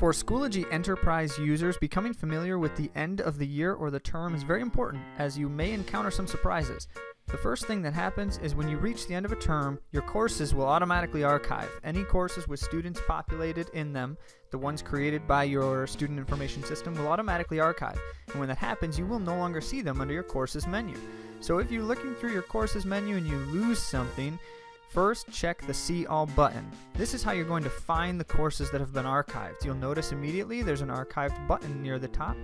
For Schoology Enterprise users, becoming familiar with the end of the year or the term is very important, as you may encounter some surprises. The first thing that happens is when you reach the end of a term, your courses will automatically archive. Any courses with students populated in them, the ones created by your student information system, will automatically archive. And when that happens, you will no longer see them under your courses menu. So if you're looking through your courses menu and you lose something, first, check the See All button. This is how you're going to find the courses that have been archived. You'll notice immediately there's an archived button near the top.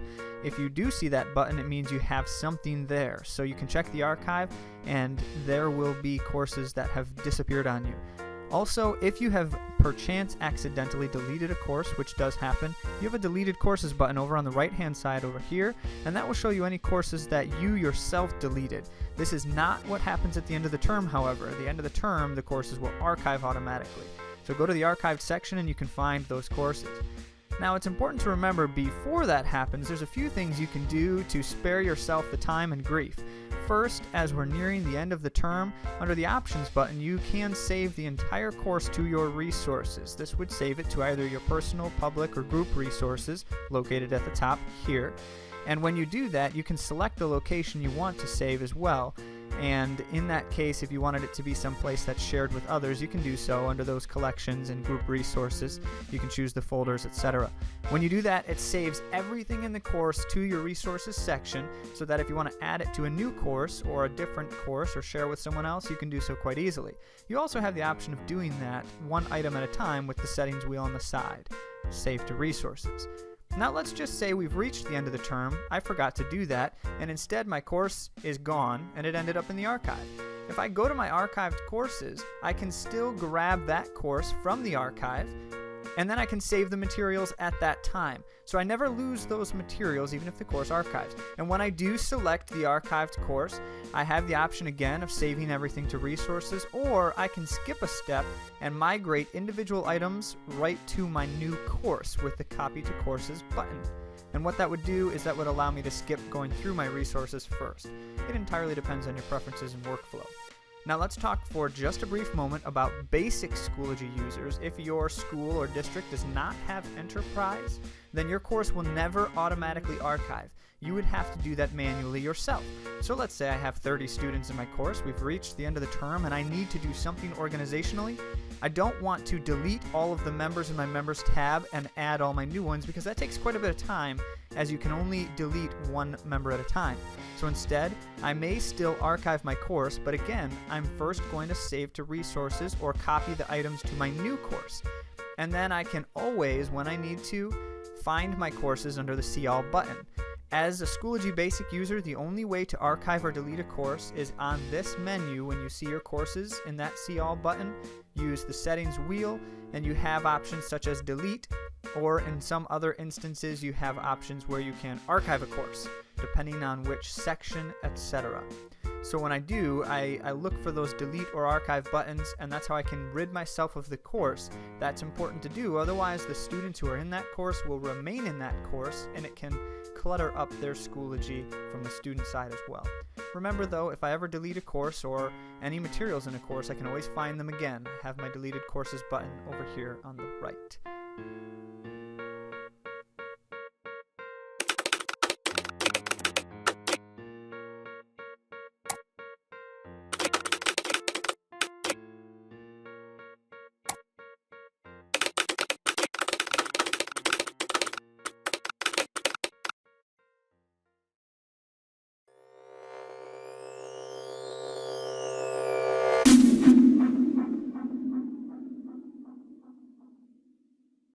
If you do see that button, it means you have something there. So you can check the archive, and there will be courses that have disappeared on you. Also, if you have perchance accidentally deleted a course, which does happen, you have a deleted courses button over on the right hand side over here, and that will show you any courses that you yourself deleted. This is not what happens at the end of the term, however. At the end of the term, the courses will archive automatically. So go to the archived section and you can find those courses. Now, it's important to remember before that happens, there's a few things you can do to spare yourself the time and grief. First, as we're nearing the end of the term, under the Options button, you can save the entire course to your resources. This would save it to either your personal, public, or group resources, located at the top here. And when you do that, you can select the location you want to save as well. And in that case, if you wanted it to be someplace that's shared with others, you can do so under those collections and group resources. You can choose the folders, etc. When you do that, it saves everything in the course to your resources section, so that if you want to add it to a new course or a different course or share with someone else, you can do so quite easily. You also have the option of doing that one item at a time with the settings wheel on the side. Save to resources. Now let's just say we've reached the end of the term, I forgot to do that, and instead my course is gone and it ended up in the archive. If I go to my archived courses, I can still grab that course from the archive, and then I can save the materials at that time. So I never lose those materials even if the course archives. And when I do select the archived course, I have the option again of saving everything to resources, or I can skip a step and migrate individual items right to my new course with the Copy to Courses button. And what that would do is that would allow me to skip going through my resources first. It entirely depends on your preferences and workflow. Now let's talk for just a brief moment about basic Schoology users. If your school or district does not have Enterprise, then your course will never automatically archive. You would have to do that manually yourself. So let's say I have 30 students in my course, we've reached the end of the term, and I need to do something organizationally. I don't want to delete all of the members in my members tab and add all my new ones, because that takes quite a bit of time, as you can only delete one member at a time. So instead, I may still archive my course, but again, I'm first going to save to resources or copy the items to my new course. And then I can always, when I need to, find my courses under the See All button. As a Schoology Basic user, the only way to archive or delete a course is on this menu. When you see your courses in that See All button, use the settings wheel, and you have options such as delete, or in some other instances you have options where you can archive a course, depending on which section, etc. So when I do, I look for those delete or archive buttons, and that's how I can rid myself of the course. That's important to do, otherwise the students who are in that course will remain in that course, and it can clutter up their Schoology from the student side as well. Remember though, if I ever delete a course or any materials in a course, I can always find them again. I have my deleted courses button over here on the right.